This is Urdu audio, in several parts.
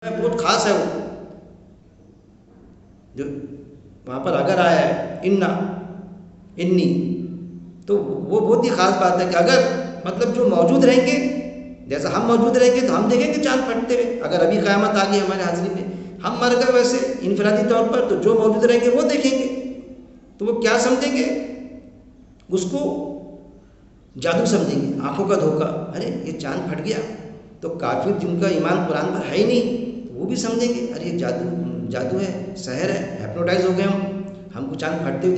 بہت خاص ہے وہ جو وہاں پر اگر آیا ہے انا انی، تو وہ بہت ہی خاص بات ہے کہ اگر مطلب جو موجود رہیں گے، جیسا ہم موجود رہیں گے تو ہم دیکھیں گے چاند پھٹتے ہوئے. اگر ابھی قیامت آ گئی ہمارے حاضری میں، ہم مر گئے ویسے انفرادی طور پر، تو جو موجود رہیں گے وہ دیکھیں گے. تو وہ کیا سمجھیں گے؟ اس کو جادو سمجھیں گے، آنکھوں کا دھوکہ. ارے یہ چاند پھٹ گیا، تو کافر جن کا ایمان قرآن پر ہے ہی نہیں وہ بھی سمجھیں گے ارے یہ جادو ہے، سحر ہے، ہیپنوٹائز ہو گئے ہم کو چاند پھٹتے ہوئے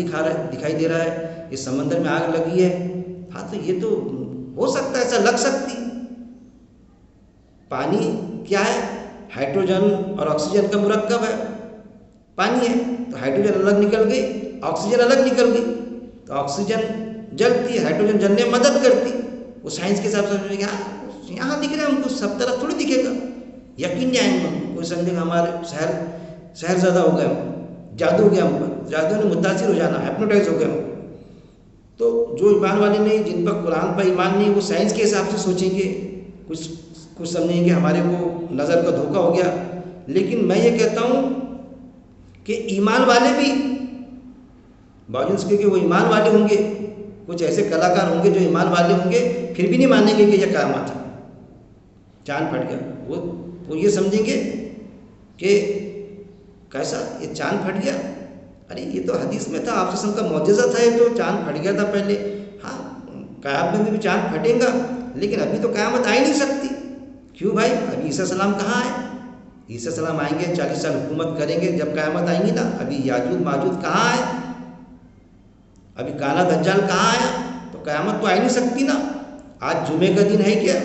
دکھائی دے رہا ہے، اس سمندر میں آگ لگی ہے. ہاں تو یہ تو ہو سکتا ہے، ایسا لگ سکتی. پانی کیا ہے؟ ہائیڈروجن اور آکسیجن کا مرکب ہے، پانی ہے. تو ہائیڈروجن الگ نکل گئی، آکسیجن الگ نکل گئی، تو آکسیجن جلتی ہے، ہائیڈروجن جلنے میں مدد کرتی. وہ سائنس کے حساب سے سمجھے گا یہاں دکھ رہا ہے، ہم کو سب طرف تھوڑی دکھے گا. یقین نہیں آئیں گے. کوئی سمجھے گا ہمارے شہر زیادہ ہو گئے ہم، جادو ہو گیا ہم پر، جادو نے متاثر ہو جانا، ہیپنوٹائز ہو گئے ہم. تو جو ایمان والے نہیں، جن پر قرآن پر ایمان نہیں، وہ سائنس کے حساب سے سوچیں گے، کچھ سمجھیں گے ہمارے کو نظر کا دھوکہ ہو گیا. لیکن میں یہ کہتا ہوں کہ ایمان والے بھی باوجود اس کے کہ وہ ایمان والے ہوں گے، کچھ ایسے کلاکار ہوں گے جو ایمان والے ہوں گے، پھر بھی نہیں مانیں گے کہ یہ قیامت ہے، چاند پھٹ گیا. وہ یہ سمجھیں گے کہ کیسا یہ چاند پھٹ گیا؟ ارے یہ تو حدیث میں تھا، آپ کا معجزہ تھا، یہ تو چاند پھٹ گیا تھا پہلے. ہاں قیامت میں بھی چاند پھٹے گا، لیکن ابھی تو قیامت آ ہی نہیں سکتی. کیوں بھائی؟ ابھی عیسیٰ السلام کہاں ہے؟ عیسیٰ السلام آئیں گے، 40 سال حکومت کریں گے، جب قیامت آئیں گی نا. ابھی یاجوج ماجوج کہاں ہے؟ ابھی کالا دجال کہاں آیا؟ تو قیامت تو آ ہی نہیں سکتی نا. آج جمعے کا دن ہے کیا؟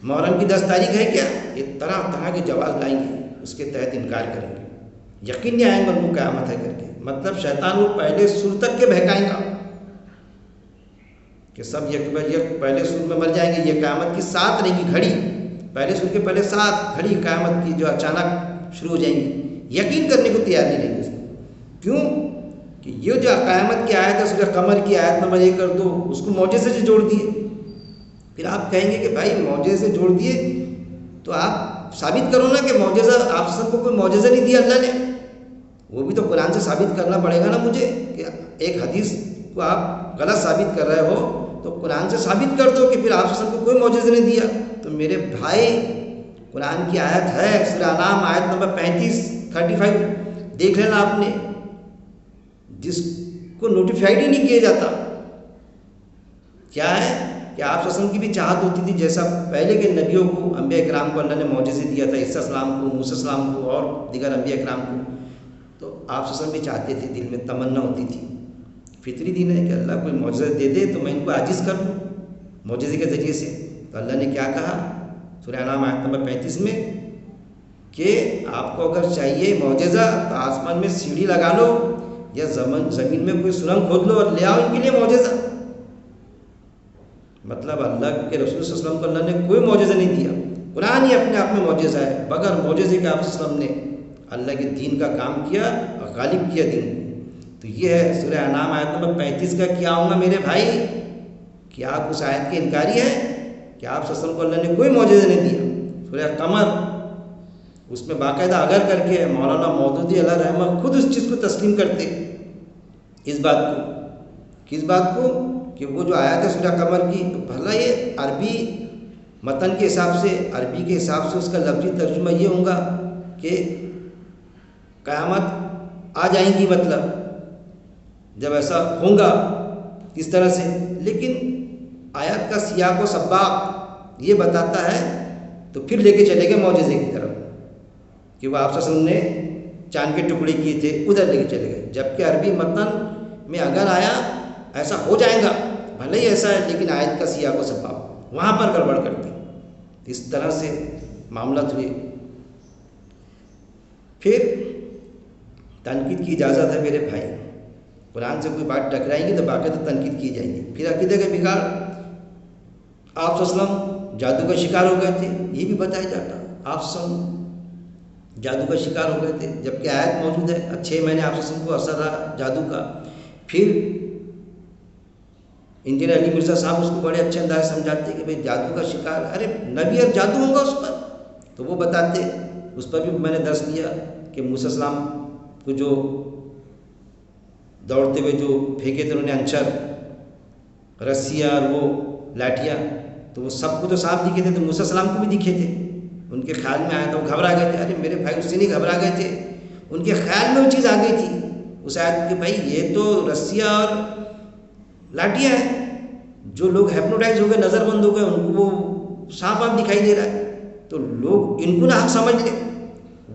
محرم کی 10 تاریخ ہے کیا؟ یہ طرح طرح کے جواز لائیں گے، اس کے تحت انکار کریں گے. یقین نہیں آئیں گے ان کو قیامت ہے کر کے. مطلب شیطان وہ پہلے سور تک کے بہکائیں گا کہ سب یک پہلے سور میں مر جائیں گے. یہ قیامت کی 7 رہے گی گھڑی، پہلے سور کے پہلے 7 گھڑی قیامت کی جو اچانک شروع ہو جائیں گی. یقین کرنے کو تیار نہیں رہیں گے. کیوں کہ یہ جو قیامت کی آیت ہے، سورہ قمر کی آیت نمبر 1 کر دو، اس کو معجزے سے جوڑ دیے. پھر آپ کہیں گے کہ بھائی معجزے سے جوڑ دیے تو آپ ثابت کرو نا کہ معجزہ آپ سب کو کوئی معجزہ نہیں دیا اللہ نے. وہ بھی تو قرآن سے ثابت کرنا پڑے گا نا مجھے. کہ ایک حدیث کو آپ غلط ثابت کر رہے ہو تو قرآن سے ثابت کر دو کہ پھر آپ سب کو کوئی معجزہ نہیں دیا. تو میرے بھائی قرآن کی آیت ہے سورہ انعام آیت نمبر 35 دیکھ لینا آپ نے، جس کو نوٹیفائڈ ہی نہیں کیا جاتا. کیا ہے کہ آپ رسم کی بھی چاہت ہوتی تھی، جیسا پہلے کے نبیوں کو، انبیاء کرام کو اللہ نے معجزے دیا تھا، عیسیٰ السلام کو، موسیٰ السلام کو اور دیگر انبیاء کرام کو. تو آپ رسم بھی چاہتے تھے، دل میں تمنا ہوتی تھی. فطری دین ہے کہ اللہ کوئی معجزہ دے دے تو میں ان کو عاجز کر لوں معجزے کے ذریعے سے. تو اللہ نے کیا کہا سورہ انعام آیت نمبر 35 میں کہ آپ کو اگر چاہیے معجزہ تو آسمان میں سیڑھی لگا لو یا زمین میں کوئی سرنگ کھود لو اور لے آؤ ان کے لیے معجزہ. مطلب اللہ کے رسول صلی اللہ علیہ وسلم کو اللہ نے کوئی معجزہ نہیں دیا. قرآن ہی اپنے آپ میں معجزہ ہے. بغیر معجزے کے آپ صلی اللہ علیہ وسلم نے اللہ کے دین کا کام کیا اور غالب کیا دین. تو یہ ہے سورہ انعام آیت نمبر 35 کا. کیا آؤں گا میرے بھائی کہ آپ اس آیت کے انکاری ہے کہ آپ صلی اللہ علیہ وسلم کو اللہ نے کوئی معجزہ نہیں دیا. سورہ قمر اس میں باقاعدہ اگر کر کے مولانا مودودی علیہ رحمہ خود اس چیز کو تسلیم کرتے، اس بات کو. کس بات کو؟ کہ وہ جو آیت ہے سورہ قمر کی، تو بھلا یہ عربی متن کے حساب سے، عربی کے حساب سے اس کا لفظی ترجمہ یہ ہوگا کہ قیامت آ جائیں گی، مطلب جب ایسا ہوگا اس طرح سے. لیکن آیت کا سیاق و سباق یہ بتاتا ہے، تو پھر لے کے چلے گئے معجزے کی طرف کہ وہ آپ صلی اللہ علیہ وسلم نے چاند کے ٹکڑے کیے تھے، ادھر لے کے چلے گئے. جبکہ عربی متن میں اگر آیا ایسا ہو جائے گا، بھلے ہی ایسا ہے، لیکن آیت کا سیاق و سباق وہاں پر گڑبڑ کرتی. اس طرح سے معاملات ہوئے. پھر تنقید کی اجازت ہے میرے بھائی. قرآن سے کوئی بات ٹکرائیں گی تو باقاعدہ تنقید کی جائیں گی. پھر عقیدے کا بگاڑ، آپ صلی اللہ علیہ وسلم جادو کا شکار ہو گئے تھے، یہ بھی بتایا جاتا. آپ صلی اللہ علیہ وسلم جادو کا شکار ہو گئے تھے، جبکہ آیت موجود ہے 6 مہینے آپ صلی اللہ علیہ وسلم کو اثر رہا جادو کا. پھر انجینئر علی مرزا صاحب اس کو بڑے اچھے انداز سے سمجھاتے کہ بھئی جادو کا شکار، ارے نبی اور جادو ہوگا اس پر، تو وہ بتاتے اس پر بھی میں نے درس دیا کہ موسیٰ علیہ السلام کو جو دوڑتے ہوئے جو پھینکے تھے انہوں نے انچر، رسیاں اور وہ لاٹھیاں، تو وہ سب کو تو صاف دکھے تھے، تو موسیٰ علیہ السلام کو بھی دکھے تھے. ان کے خیال میں آیا تو وہ گھبرا گئے تھے. ارے میرے بھائی اس سے نہیں گھبرا گئے تھے، ان کے خیال میں وہ چیز آ گئی تھی اس آیت کہ بھائی یہ تو رسیاں اور لاٹھیاں ہیں. جو لوگ ہیپنوٹائز ہو گئے، نظر بند ہو گئے، ان کو وہ صاف آپ دکھائی دے رہا ہے، تو لوگ ان کو نہ حق سمجھ لیں.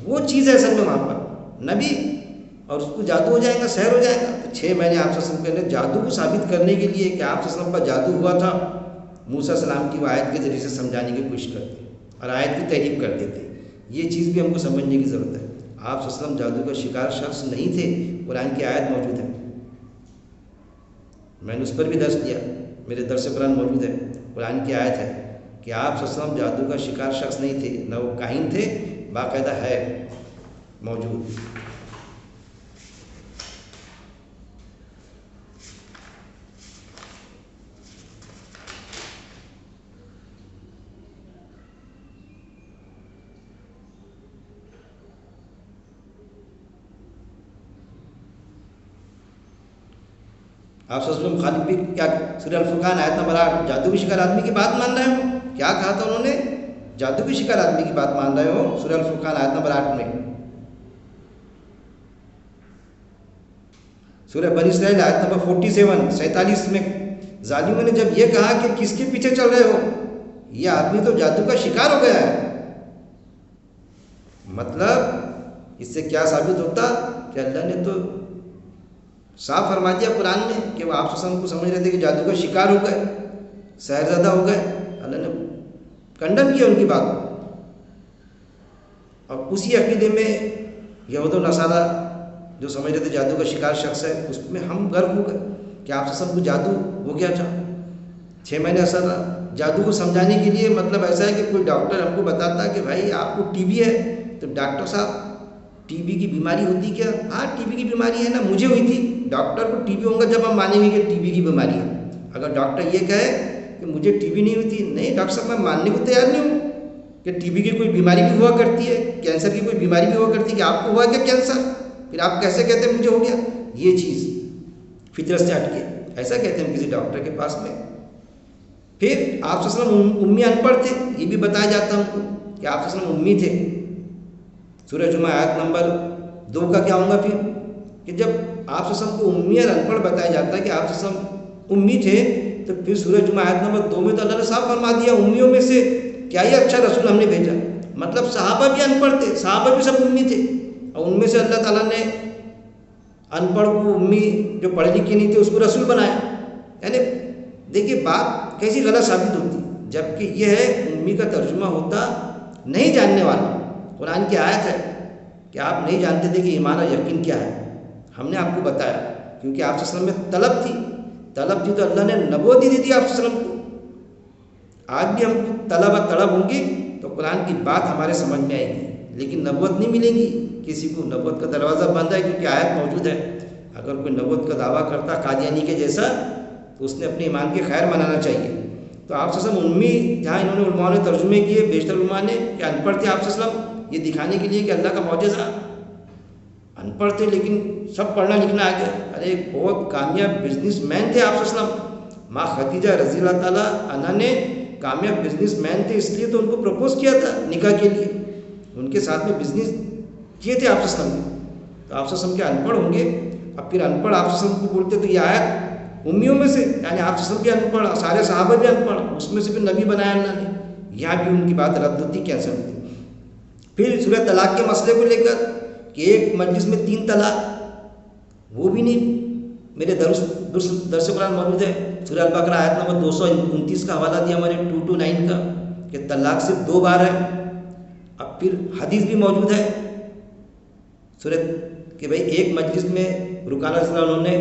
وہ چیز ہے اصل میں وہاں پر نبی، اور اس کو جادو ہو جائے گا، سحر ہو جائے گا. تو 6 مہینے آپ صلی اللہ علیہ وسلم کے جادو کو ثابت کرنے کے لیے کہ آپ صلی اللہ علیہ وسلم پر جادو ہوا تھا، موسیٰ علیہ السلام کی وہ آیت کے ذریعے سے سمجھانے کی کوشش کرتے اور آیت کی تحریف کر دیتے. یہ چیز بھی ہم کو سمجھنے کی ضرورت ہے. آپ صلی اللہ علیہ وسلم جادو کا شکار شخص نہیں تھے. قرآن کی آیت موجود ہے، میں نے اس پر بھی درس دیا، میرے درس قرآن موجود ہے. قرآن کی آیت ہے کہ آپ صلی اللہ علیہ وسلم جادو کا شکار شخص نہیں تھے، نہ وہ کاہن تھے، باقاعدہ ہے موجود. آپ صلی اللہ علیہ وسلم خالد بھی کیا سورہ الفرقان آیت نمبر 8، جادو کے شکار آدمی کی بات مان رہے ہو؟ کیا کہا تھا انہوں نے؟ جادو کے شکار آدمی کی بات مان رہے ہو؟ سورہ الفرقان آیت نمبر 8 میں. سورہ بنی اسرائیل آیت نمبر 47 میں ظالموں نے جب یہ کہا کہ کس کے پیچھے چل رہے ہو، یہ آدمی تو جادو کا شکار ہو گیا ہے. مطلب اس سے کیا ثابت ہوتا کہ اللہ نے تو صاف فرما دیا قرآن میں کہ وہ آپ صلی اللہ علیہ وسلم کو سمجھ رہے تھے کہ جادو کا شکار ہو گئے، سحر زدہ ہو گئے. اللہ نے کنڈم کیا ان کی بات کو. اور اسی عقیدے میں یہود و نصارہ جو سمجھ رہے تھے جادو کا شکار شخص ہے، اس میں ہم غرق ہو گئے کہ آپ صلی اللہ علیہ وسلم کو جادو ہو گیا تھا. 6 مہینے اثر رہا. جادو کو سمجھانے کے لیے مطلب ایسا ہے کہ کوئی ڈاکٹر ہم کو بتاتا کہ بھائی آپ کو ٹی بی ہے، تو ڈاکٹر صاحب ٹی بی کی بیماری ہوتی کیا؟ ہاں ٹی بی کی بیماری ہے نا، مجھے ہوئی تھی. ڈاکٹر کو ٹی بی ہوگا جب ہم مانیں گے کہ ٹی بی کی بیماری ہے. اگر ڈاکٹر یہ کہے کہ مجھے ٹی بی نہیں ہوتی، نہیں ڈاکٹر صاحب میں ماننے کو تیار نہیں ہوں کہ ٹی بی کی کوئی بیماری بھی ہوا کرتی ہے، کینسر کی کوئی بیماری بھی ہوا کرتی ہے، کہ آپ کو ہوا کیا کینسر، پھر آپ کیسے کہتے ہیں مجھے ہو گیا؟ یہ چیز فطرت سے ہٹ کے ایسا کہتے ہیں کسی ڈاکٹر کے پاس میں. پھر آپ صلی اللہ علیہ وسلم امی ان پڑھ تھے، یہ بھی بتایا جاتا ہم کو کہ آپ صلی اللہ علیہ وسلم امی تھے. سورہ جمعہ آیت نمبر 2 کا کیا ہوں گا پھر کہ جب آپ صلی اللہ علیہ وسلم کو امی اور ان پڑھ بتایا جاتا ہے کہ آپ صلی اللہ علیہ وسلم امی تھے، تو پھر سورہ جمعہ آیت نمبر 2 میں تو اللہ نے صاف فرما دیا امیوں میں سے کیا یہ اچھا رسول ہم نے بھیجا. مطلب صحابہ بھی ان پڑھ تھے، صحابہ بھی سب امی تھے، اور ان میں سے اللہ تعالیٰ نے ان پڑھ کو، امی جو پڑھے لکھے نہیں تھے، اس کو رسول بنایا. یعنی دیکھیے بات کیسی غلط ثابت ہوتی، جبکہ یہ ہے امی کا ترجمہ ہوتا نہیں جاننے والا. قرآن کی آیت ہے کہ آپ نہیں جانتے تھے کہ ایمان اور یقین کیا ہے، ہم نے آپ کو بتایا، کیونکہ آپ صلی اللہ علیہ وسلم میں طلب تھی تو اللہ نے نبوت ہی دی تھی آپ صلی اللہ علیہ وسلم کو. آج بھی ہم طلب اور طلب ہوں گی تو قرآن کی بات ہمارے سمجھ میں آئے گی، لیکن نبوت نہیں ملے گی. کسی کو نبوت کا دروازہ بند ہے کیونکہ آیت موجود ہے. اگر کوئی نبوت کا دعویٰ کرتا قادیانی کے جیسا تو اس نے اپنے ایمان کے خیر منانا چاہیے. تو آپ صلی اللہ علیہ وسلم امی، جہاں انہوں نے علماء نے ترجمے کیے، بیشتر علماء نے کہ ان پڑھ تھے آپ صلی اللہ علیہ وسلم، یہ دکھانے کے لیے کہ اللہ کا معجزہ. ان پڑھ تھے لیکن سب پڑھنا لکھنا آ گیا. ارے بہت کامیاب بزنس مین تھے آپ صلی اللہ علیہ وسلم. ماں خدیجہ رضی اللہ تعالیٰ عنہا نے کامیاب بزنس مین تھے، اس لیے تو ان کو پرپوز کیا تھا نکاح کے لیے، ان کے ساتھ میں بزنس کیے تھے آپ صلی اللہ علیہ وسلم. تو آپ صلی اللہ علیہ وسلم کے ان پڑھ ہوں گے. اب پھر ان پڑھ آپ صلی اللہ علیہ وسلم کو بولتے تو یہ آیت امیوں میں سے، یعنی آپ صلی اللہ علیہ وسلم بھی ان پڑھ، سارے صحابہ بھی ان پڑھ، اس میں سے پھر نبی بنایا اللہ نے. یہاں بھی ان کی بات رد ہوتی کیسے ہوتی. پھر سورہ طلاق کے مسئلے کو لے کر کہ ایک مجلس میں 3 طلاق، وہ بھی نہیں. میرے درس قرآن موجود ہے، سورہ البقرہ آیت نمبر 229 کا حوالہ دیا میں نے 229 کا کہ طلاق صرف 2 بار ہے. اب پھر حدیث بھی موجود ہے سورہ کہ بھائی ایک مجلس میں رکانہ صلی اللہ علیہ وسلم نے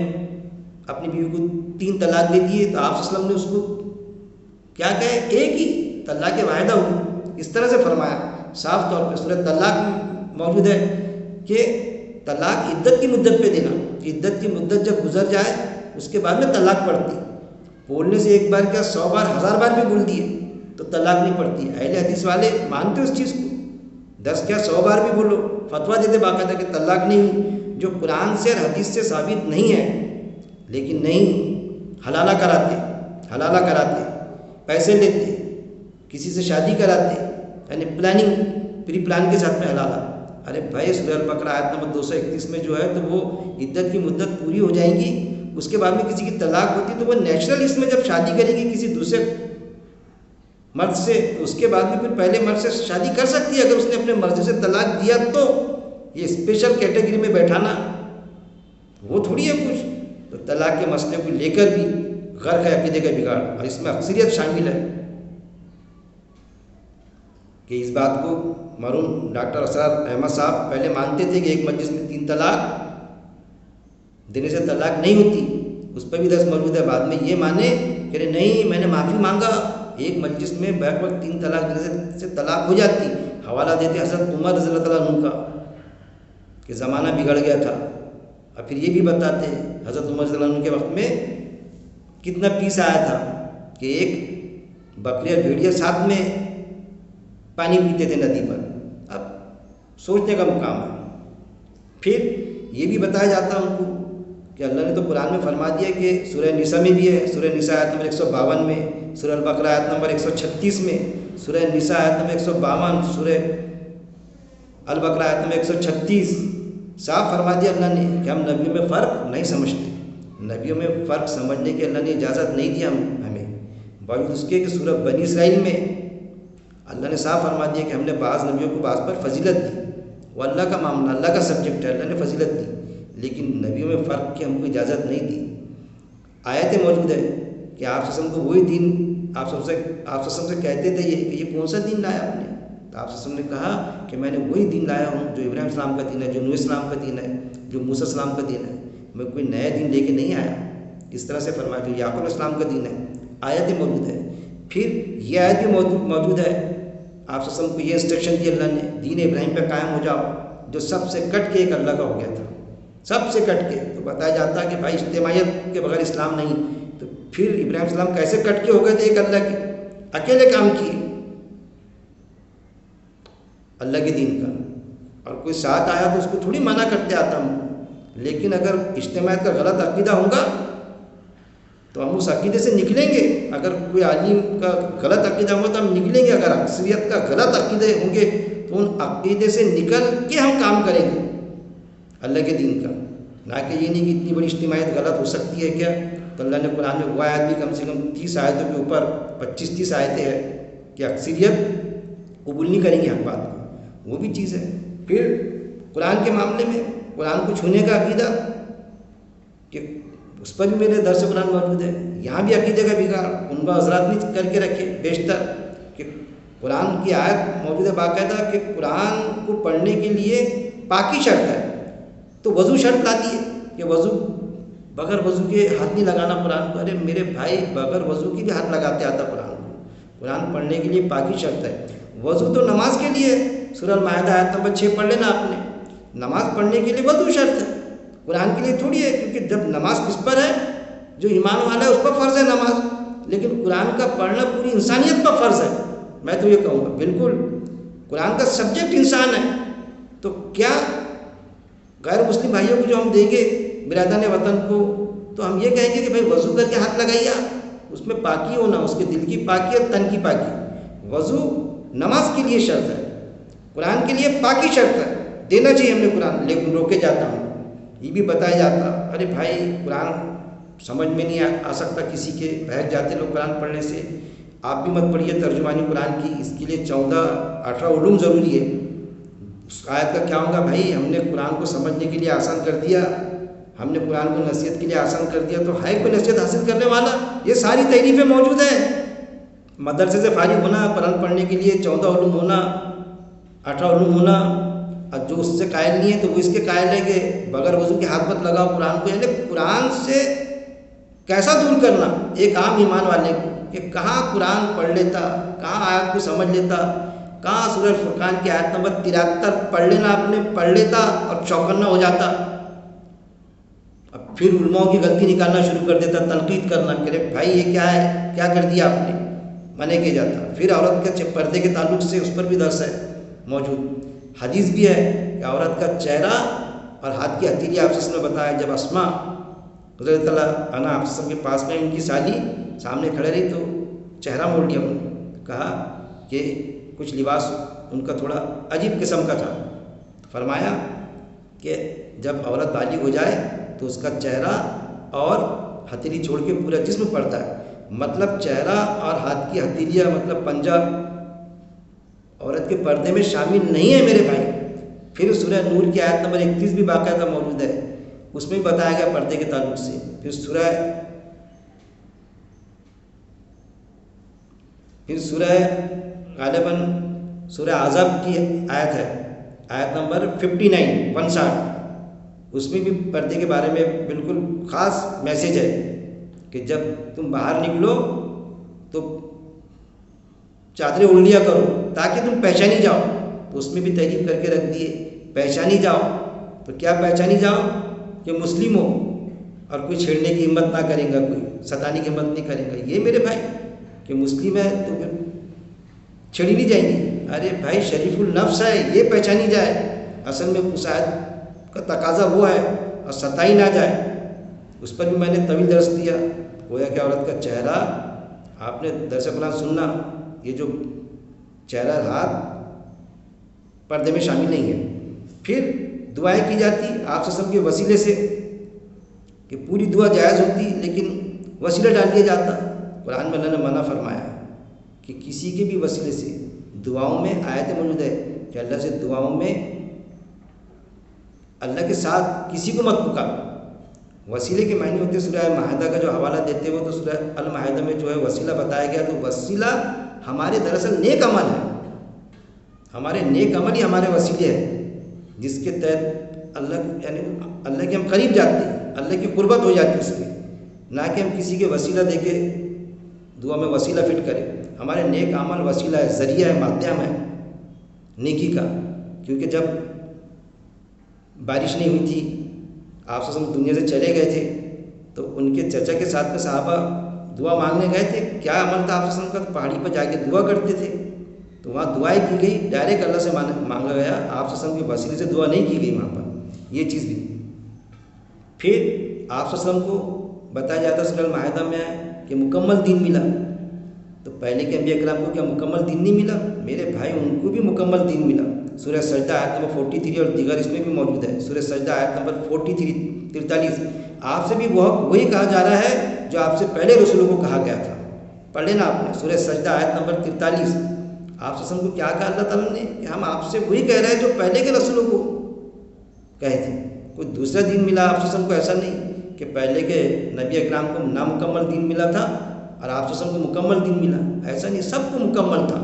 اپنی بیوی کو 3 طلاق دے دیے، تو آپ صلی اللہ علیہ وسلم نے اس کو کیا کہے؟ ایک ہی طلاق واحدہ ہوئی، اس طرح سے فرمایا صاف طور پہ. سورہ طلاق موجود ہے کہ طلاق عدت کی مدت پہ دینا، کہ عدت کی مدت جب گزر جائے اس کے بعد میں طلاق پڑتی. بولنے سے ایک بار کیا 100 بار 1000 بار بھی بول دیے تو طلاق نہیں پڑتی. اہل حدیث والے مانتے اس چیز کو 10 کیا 100 بار بھی بولو، فتویٰ دیتے باقاعدہ کہ طلاق نہیں ہوئی، جو قرآن سے اور حدیث سے ثابت نہیں ہے، لیکن نہیں حلالہ کراتے، پیسے لیتے، کسی سے شادی کراتے، یعنی پلاننگ پری پلان کے ساتھ میں حلالہ۔ ارے بھائی سورہ البقرہ آیت نمبر 231 میں جو ہے تو وہ عدت کی مدت پوری ہو جائیں گی، اس کے بعد میں کسی کی طلاق ہوتی تو وہ نیچرل اس میں جب شادی کرے گی کسی دوسرے مرد سے، اس کے بعد میں پھر پہلے مرد سے شادی کر سکتی ہے اگر اس نے اپنے مرضی سے طلاق دیا تو۔ یہ اسپیشل کیٹیگری میں بیٹھانا وہ تھوڑی ہے کچھ، تو طلاق کے مسئلے کو لے کر بھی غرق ہے عقیدے کا بگاڑ، اور اس میں اکثریت شامل ہے کہ اس بات کو مرحوم ڈاکٹر اسرار احمد صاحب پہلے مانتے تھے کہ ایک مجلس میں 3 طلاق دینے سے طلاق نہیں ہوتی، اس پہ بھی 10 موجود ہے، بعد میں یہ مانے کہ نہیں میں نے معافی مانگا، ایک مجلس میں بیک وقت 3 طلاق دینے سے طلاق ہو جاتی۔ حوالہ دیتے حضرت عمر رضی اللہ تعالیٰ عنہ کا کہ زمانہ بگڑ گیا تھا، اور پھر یہ بھی بتاتے حضرت عمر رضی اللہ عنہ کے وقت میں کتنا پیس آیا تھا کہ ایک بکری اور بھیڑیا ساتھ میں پانی پیتے تھے ندی پر۔ اب سوچنے کا مقام ہے۔ پھر یہ بھی بتایا جاتا ان کو کہ اللہ نے تو قرآن میں فرما دیا کہ سورہ نساء میں بھی ہے، سورہ نساء آیت نمبر 152 میں، سورہ البقرہ آیت نمبر 136 میں، سورہ نساء آیت نمبر 152، سورہ البقرہ آیت نمبر 136 صاف فرما دیا اللہ نے کہ ہم نبیوں میں فرق نہیں سمجھتے، نبیوں میں فرق سمجھنے کی اللہ نے اجازت نہیں دی ہمیں، باوجود اس کے کہ سورہ بنی اسرائیل میں اللہ نے صاف فرما دیا کہ ہم نے بعض نبیوں کو بعض پر فضیلت دی، وہ اللہ کا معاملہ، اللہ کا سبجیکٹ ہے، اللہ نے فضیلت دی، لیکن نبیوں میں فرق کی ہم کو اجازت نہیں دی۔ آیتیں موجود ہے کہ آپ صلی اللہ علیہ وسلم کو وہی دین آپ صلی اللہ علیہ وسلم سے کہتے تھے کہ یہ کون سا دین لایا آپ نے، تو آپ صلی اللہ علیہ وسلم نے کہا کہ میں نے وہی دین لایا ہوں جو ابراہیم السلام کا دین ہے، جو نوح السلام کا دین ہے، جو موسیٰ السلام کا دین ہے، میں کوئی نیا دین لے کے نہیں آیا، اس طرح سے فرمایا کہ یعقوب علیہ السلام کا دین ہے۔ آیتیں موجود ہے۔ پھر یہ آیت بھی موجود ہے، آپ صلی اللہ علیہ وسلم کو یہ انسٹرکشن دی اللہ نے، دین ابراہیم پہ قائم ہو جاؤ، جو سب سے کٹ کے ایک اللہ کا ہو گیا تھا، سب سے کٹ کے۔ تو بتایا جاتا ہے کہ بھائی اجتماعیت کے بغیر اسلام نہیں، تو پھر ابراہیم السلام کیسے کٹ کے ہو گئے تھے ایک اللہ کے، اکیلے کام کیے اللہ کے دین کا، اور کوئی ساتھ آیا تو اس کو تھوڑی منع کرتے آتا ہوں، لیکن اگر اجتماعیت کا غلط عقیدہ ہوگا تو ہم اس عقیدے سے نکلیں گے، اگر کوئی عالم کا غلط عقیدہ ہوگا تو ہم نکلیں گے، اگر اکثریت کا غلط عقیدے ہوں گے تو ان عقیدے سے نکل کے ہم کام کریں گے اللہ کے دین کا، نہ کہ یہ نہیں کہ اتنی بڑی اجتماعیت غلط ہو سکتی ہے کیا۔ تو اللہ نے قرآن میں وہ آیت بھی کم سے کم 30 آیتوں کے اوپر 25-30 آیتیں ہیں کہ اکثریت قبول نہیں کریں گی حق بات کو، وہ بھی چیز ہے۔ پھر قرآن کے معاملے میں قرآن کو چھونے کا عقیدہ کہ اس پر بھی میرے درس قرآن موجود ہے، یہاں بھی عقیدے کا بگاڑ ان کو حضرات نے کر کے رکھے بیشتر، کہ قرآن کی آیت موجود ہے باقاعدہ کہ قرآن کو پڑھنے کے لیے پاکی شرط ہے، تو وضو شرط لاتی ہے کہ وضو بغیر وضو کے ہاتھ نہیں لگانا قرآن کو۔ ارے میرے بھائی بغیر وضو کی بھی ہاتھ لگاتے آتا قرآن کو، قرآن پڑھنے کے لیے پاکی شرط ہے۔ وضو تو نماز کے لیے، سورہ المائدہ آیت نمبر 6 پڑھ لینا آپ نے، نماز پڑھنے کے لیے وضو شرط ہے، قرآن کے لیے تھوڑی ہے، کیونکہ جب نماز کس پر ہے، جو ایمان والا ہے اس پر فرض ہے نماز، لیکن قرآن کا پڑھنا پوری انسانیت پر فرض ہے۔ میں تو یہ کہوں گا بالکل قرآن کا سبجیکٹ انسان ہے، تو کیا غیر مسلم بھائیوں کو جو ہم دیں گے برادران وطن کو، تو ہم یہ کہیں گے کہ بھائی وضو کر کے ہاتھ لگائیے، اس میں پاکی ہونا، اس کے دل کی پاکی اور تن کی پاکی۔ وضو نماز کے لیے شرط ہے، قرآن کے لیے پاکی شرط ہے، دینا چاہیے ہم نے قرآن، لیکن روکے جاتا ہوں۔ یہ بھی بتایا جاتا ارے بھائی قرآن سمجھ میں نہیں آ سکتا کسی کے، بہک جاتے لوگ قرآن پڑھنے سے، آپ بھی مت پڑھیے ترجمانی قرآن کی، اس کے لیے 14-18 علوم ضروری ہے۔ اس آیت کا کیا ہوگا بھائی، ہم نے قرآن کو سمجھنے کے لیے آسان کر دیا، ہم نے قرآن کو نصیحت کے لیے آسان کر دیا، تو ہے کوئی نصیحت حاصل کرنے والا؟ یہ ساری تعریفیں موجود ہیں، مدرسے سے فارغ ہونا، قرآن پڑھنے کے لیے 14 علوم ہونا، 18 علوم ہونا، اور جو اس سے قائل نہیں ہے تو وہ اس کے قائل ہے کہ بغیر وضو کے ہاتھ مت لگاؤ قرآن کو، یعنی قرآن سے کیسا دور کرنا ایک عام ایمان والے کو، کہ کہاں قرآن پڑھ لیتا، کہاں آیت کو سمجھ لیتا، کہاں سورہ الفرقان کی آیت نمبر 73 پڑھ لینا آپ نے، پڑھ لیتا اور چوکنا ہو جاتا، اب پھر علماء کی غلطی نکالنا شروع کر دیتا، تنقید کرنا کہ بھائی یہ کیا ہے، کیا کر دیا آپ نے، منع کیا جاتا۔ پھر عورت کے پردے کے تعلق سے اس پر بھی درس ہے موجود حدیث بھی ہے کہ عورت کا چہرہ اور ہاتھ کی ہتھیلی آپ سے بتایا. جب اسما رضی اللہ تعالیٰ عنہا آپ کے پاس میں ان کی سالی سامنے کھڑے رہی تو چہرہ موڑ لیا. انہوں نے کہا کہ کچھ لباس ان کا تھوڑا عجیب قسم کا تھا. فرمایا کہ جب عورت بالغ ہو جائے تو اس کا چہرہ اور ہتھیلی چھوڑ کے پورا جسم پڑتا ہے. مطلب چہرہ اور ہاتھ کی ہتھیلیاں مطلب پنجہ عورت کے پردے میں شامل نہیں ہے میرے بھائی. پھر سورہ نور کی آیت نمبر 31 بھی باقاعدہ موجود ہے, اس میں بھی بتایا گیا پردے کے تعلق سے. پھر سورہ غالباً سورہ احزاب کی آیت ہے, آیت نمبر 59 اس میں بھی پردے کے بارے میں بالکل خاص میسیج ہے کہ جب تم باہر نکلو تو چادریں اوڑھ لیا کرو تاکہ تم پہچانی جاؤ. تو اس میں بھی تحریف کر کے رکھ دیے پہچانی جاؤ. تو کیا پہچانی جاؤ کہ مسلم ہو اور کوئی چھیڑنے کی ہمت نہ کرے گا, کوئی ستانے کی ہمت نہیں کرے گا. یہ میرے بھائی کہ مسلم ہے تو پھر چھڑی نہیں جائیں گی. ارے بھائی شریف النفس ہے, یہ پہچانی جائے. اصل میں مساعد کا تقاضا وہ ہے اور ستائی نہ جائے. اس پر بھی میں نے طویل درس دیا. گویا کہ عورت کا چہرہ, آپ نے درس قرآن سننا, یہ جو چہرہ ہاتھ پردے میں شامل نہیں ہے. پھر دعائیں کی جاتی آپ سے سب کے وسیلے سے کہ پوری دعا جائز ہوتی لیکن وسیلہ ڈال دیا جاتا. قرآن میں اللہ نے منع فرمایا کہ کسی کے بھی وسیلے سے دعاؤں میں آیت موجود ہے کہ اللہ سے دعاؤں میں اللہ کے ساتھ کسی کو مت پکار. وسیلے کے معنی ہوتے سورہ معاہدہ کا جو حوالہ دیتے ہو تو سورہ المعاہدہ میں جو ہے وسیلہ بتایا گیا. تو وسیلہ ہمارے دراصل نیک عمل ہے, ہمارے نیک عمل ہی ہمارے وسیلے ہیں جس کے تحت اللہ یعنی اللہ کے ہم قریب جاتے ہیں, اللہ کی قربت ہو جاتی ہے اس میں. نہ کہ ہم کسی کے وسیلہ دے کے دعا میں وسیلہ فٹ کریں. ہمارے نیک عمل وسیلہ ہے, ذریعہ ہے, مادھیم ہے نیکی کا. کیونکہ جب بارش نہیں ہوئی تھی آپ سے دنیا سے چلے گئے تھے تو ان کے چچا کے ساتھ میں صحابہ دعا مانگنے گئے تھے. کیا عمل تھا آپ سے کا؟ پہاڑی پر جا کے دعا کرتے تھے. تو وہاں دعائیں کی گئی, ڈائریکٹ اللہ سے مانگا گیا, آپ سے کے وسیلے سے دعا نہیں کی گئی وہاں پر. یہ چیز بھی. پھر آپ کو بتایا جاتا ہے سورہ المائدہ میں کہ مکمل دین ملا. تو پہلے کے انبیاء کرام کو کیا مکمل دین نہیں ملا؟ میرے بھائی ان کو بھی مکمل دین ملا. سورہ سجدہ آیت نمبر 43 اور دیگر اس میں بھی موجود ہے. سورہ سجدہ آیت نمبر 43 آپ سے بھی وہی کہا جا رہا ہے جو آپ سے پہلے رسولوں کو کہا گیا تھا. پڑھ لینا آپ نے سورہ سجدہ آیت نمبر 43. آپ سے کو کیا کہا اللہ تعالیٰ نے کہ ہم آپ سے وہی کہہ رہے ہیں جو پہلے کے رسولوں کو کہے تھے. کوئی دوسرا دین ملا آپ سے کو؟ ایسا نہیں کہ پہلے کے نبی اکرام کو نامکمل دین ملا تھا اور آپ سے کو مکمل دین ملا. ایسا نہیں, سب کو مکمل تھا.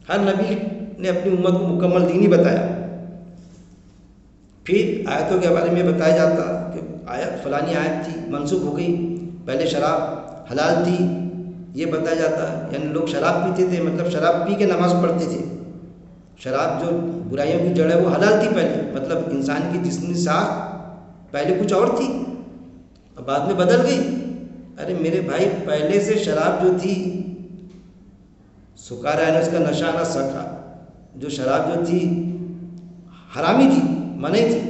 ہر نبی نے اپنی امت کو مکمل دین ہی بتایا. پھر آیتوں کے بارے میں بتایا جاتا کہ آیت فلانی آیت تھی منسوخ ہو گئی, پہلے شراب حلال تھی یہ بتایا جاتا. یعنی لوگ شراب پیتے تھے, مطلب شراب پی کے نماز پڑھتے تھے. شراب جو برائیوں کی جڑ ہے وہ حلال تھی پہلے, مطلب انسان کی جسمانی ساخت پہلے کچھ اور تھی اور بعد میں بدل گئی. ارے میرے بھائی پہلے سے شراب جو تھی سکارا ہے نا, اس کا نشہ نہ سکا, جو شراب جو تھی حرامی تھی, منع تھی.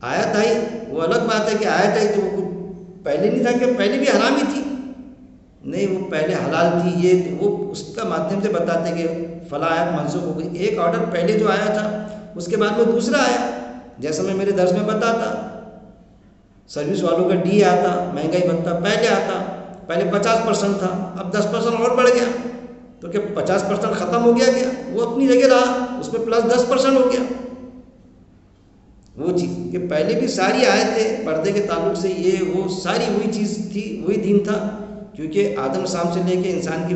آیت آئی وہ الگ بات ہے کہ آیت آئی تو وہ کچھ پہلے نہیں تھا کہ پہلے بھی حرامی تھی. نہیں, وہ پہلے حلال تھی. یہ وہ اس کا مادھیم سے بتاتے کہ فلاں آیت منسوخ ہو گئی. ایک آرڈر پہلے جو آیا تھا اس کے بعد میں دوسرا آیا. جیسا میں میرے درس میں بتاتا, سروس والوں کا ڈی آتا, مہنگائی بھتا پہلے آتا, پہلے 50% تھا, اب 10% اور بڑھ گیا. تو کہ 50% ختم ہو گیا کیا؟ وہ اپنی جگہ رہا, اس میں پلس 10% ہو گیا. وہ چیز کہ پہلے بھی ساری آیتیں پردے کے تعلق سے یہ وہ ساری وہی چیز تھی, وہی دین تھا. کیونکہ آدم السلام سے لے کے انسان کی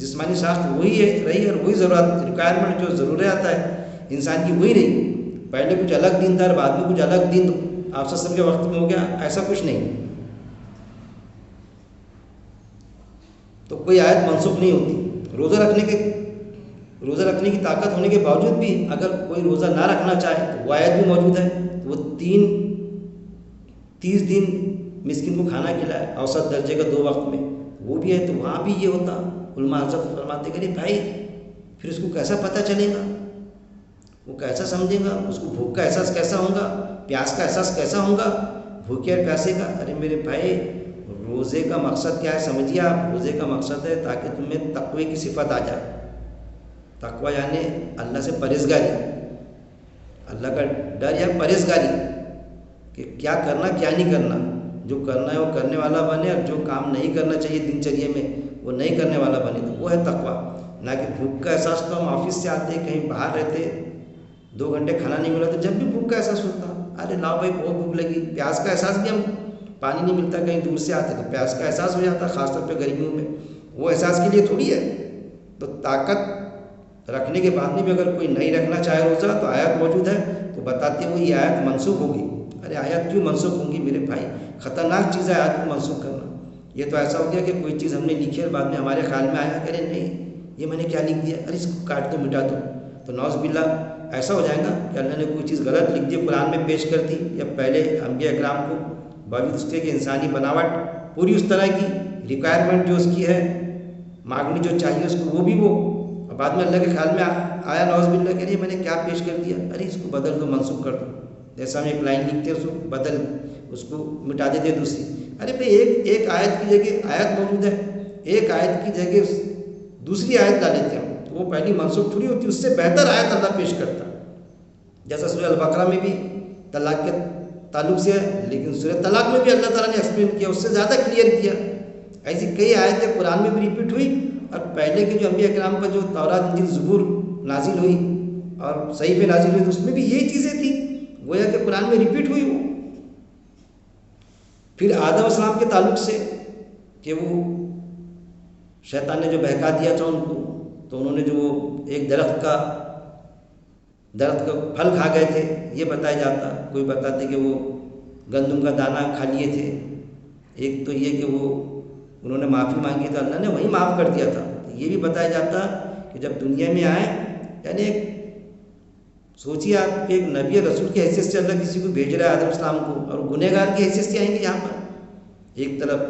جسمانی ساخت وہی ہے رہی اور وہی ضرورت ریکوائرمنٹ جو ضرورت ہے انسان کی وہی رہی. پہلے کچھ الگ دین تھا اور بعد میں کچھ الگ دین آپ سب کے وقت میں ہو گیا, ایسا کچھ نہیں. تو کوئی آیت منسوخ نہیں ہوتی. روزہ رکھنے کی طاقت ہونے کے باوجود بھی اگر کوئی روزہ نہ رکھنا چاہے تو وہ آیت بھی موجود ہے. وہ 30 دن مسکین کو کھانا کھلائے اوسط درجے کا 2 وقت میں, وہ بھی ہے. تو وہاں بھی یہ ہوتا. علماء حضرت فرماتے کہ بھائی پھر اس کو کیسا پتہ چلے گا؟ وہ کیسا سمجھے گا؟ اس کو بھوک کا احساس کیسا ہوگا؟ پیاس کا احساس کیسا ہوگا؟ بھوکے اور پیاسے کا؟ ارے میرے بھائی، روزے کا مقصد کیا ہے سمجھیے آپ؟ روزے کا مقصد ہے تاکہ تمہیں تقوی کی صفت آ جائے۔ تقوی یعنی اللہ سے پرہیزگاری، اللہ کا ڈر یا پرہیزگاری، کہ کیا کرنا کیا نہیں کرنا، جو کرنا ہے وہ کرنے والا بنے، اور جو کام نہیں کرنا چاہیے دن چریے میں وہ نہیں کرنے والا بنے، تو وہ ہے تقوی۔ نہ کہ بھوک کا احساس تو ہم آفس سے آتے کہیں باہر رہتے 2 گھنٹے کھانا نہیں ملا تو جب بھی بھوک کا احساس ہوتا، ارے لاؤ بھائی بہت بھوک لگی۔ پیاس کا احساس بھی، ہم پانی نہیں ملتا کہیں دور سے آتے تو پیاس کا احساس ہو جاتا، خاص طور پہ گرمیوں میں۔ وہ احساس کے لیے تھوڑی ہے۔ تو طاقت رکھنے کے بعد بھی اگر کوئی نہیں رکھنا چاہے روزہ تو آیت موجود ہے تو بتاتے ہوئے یہ آیت منسوخ ہوگی۔ ارے آیت کیوں منسوخ ہوں گی میرے بھائی؟ خطرناک چیز ہے آیت کو منسوخ کرنا۔ یہ تو ایسا ہو گیا کہ کوئی چیز ہم نے لکھی اور بعد میں ہمارے خیال میں آیا کہ ارے نہیں یہ میں نے کیا لکھ دیا، ارے اس کو کاٹ دو مٹا دو، تو نعوذ باللہ ایسا ہو جائے گا کہ اللہ نے کوئی چیز غلط لکھ دی قرآن میں پیش کر دی، یا پہلے انبیاء اکرام کو باوجود اس کے کہ انسانی بناوٹ پوری اس طرح کی، ریکوائرمنٹ جو اس کی ہے، مانگنی جو چاہیے اس کو وہ بھی وہ، اور بعد میں اللہ کے خیال میں آیا نعوذ باللہ کہ میں نے کیا پیش کر دیا، ارے اس کو بدل دو، منسوخ کر دو۔ جیسا ہم ایک لائن لکھتے ہیں اس کو بدل، اس کو مٹا دیتے دوسری۔ ارے بھائی ایک آیت کی جگہ آیت موجود ہے، ایک آیت کی جگہ دوسری آیت لا لیتے ہیں، تو وہ پہلی منسوخ تھوڑی ہوتی، اس سے بہتر آیت اللہ پیش کرتا ہے۔ جیسا سورہ البقرہ میں بھی طلاق کے تعلق سے ہے، لیکن سورہ طلاق میں بھی اللہ تعالیٰ نے ایکسپلین کیا، اس سے زیادہ کلیئر کیا۔ ایسی کئی آیتیں قرآن میں بھی ریپیٹ ہوئی، اور پہلے کے جو انبیاء کرام کا جو تورات انجیل زبور نازل ہوئی اور صحیفے نازل ہوئی، تو اس میں بھی یہی چیزیں تھیں، گویا کہ قرآن میں ریپیٹ ہوئی وہ۔ پھر آدم علیہ السلام کے تعلق سے کہ وہ شیطان نے جو بہکا دیا تھا ان کو، تو انہوں نے جو ایک درخت کا پھل کھا گئے تھے، یہ بتایا جاتا۔ کوئی بتاتے کہ وہ گندم کا دانہ کھا لیے تھے۔ ایک تو یہ کہ وہ انہوں نے معافی مانگی تو اللہ نے وہی معاف کر دیا تھا۔ یہ بھی بتایا جاتا کہ جب دنیا میں آئے، یعنی سوچیے آپ کہ ایک نبی اور رسول کی حیثیت سے اللہ کسی کو بھیج رہا ہے آدم السلام کو، اور گنہگار کی حیثیت سے آئیں گے یہاں پر۔ ایک طرف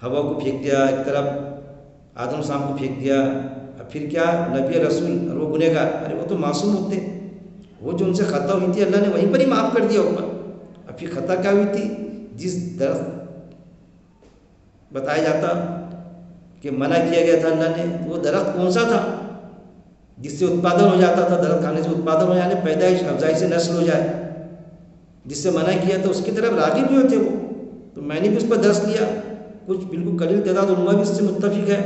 ہوا کو پھینک دیا، ایک طرف آدم السلام کو پھینک دیا، اور پھر کیا نبی اور رسول اور وہ گنہگار، ارے وہ تو معصوم ہوتے، وہ جو ان سے خطا ہوئی تھی اللہ نے وہیں پر ہی معاف کر دیا اوپر۔ اور پھر خطا کیا ہوئی تھی؟ جس درخت بتایا جاتا کہ منع کیا گیا تھا اللہ نے، وہ درخت کون سا تھا جس سے اتپادن ہو جاتا تھا؟ درخت کھانے سے اتپادن ہو جانے، پیدائش افزائش سے نسل ہو جائے، جس سے منع کیا تھا اس کی طرف راغب بھی ہوتے وہ۔ تو میں نے بھی اس پر درس لیا، کچھ بالکل قلیل تعداد علماء بھی اس سے متفق ہے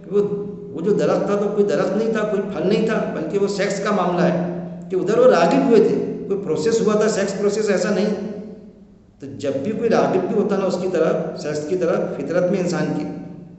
کہ وہ جو درخت تھا تو کوئی درخت نہیں تھا، کوئی پھل نہیں تھا، بلکہ وہ سیکس کا معاملہ ہے کہ ادھر وہ راغب ہوئے تھے، کوئی پروسیس ہوا تھا، سیکس پروسیس ایسا نہیں۔ تو جب بھی کوئی راغب بھی ہوتا نا اس کی طرف، سیکس کی طرف، فطرت میں انسان کی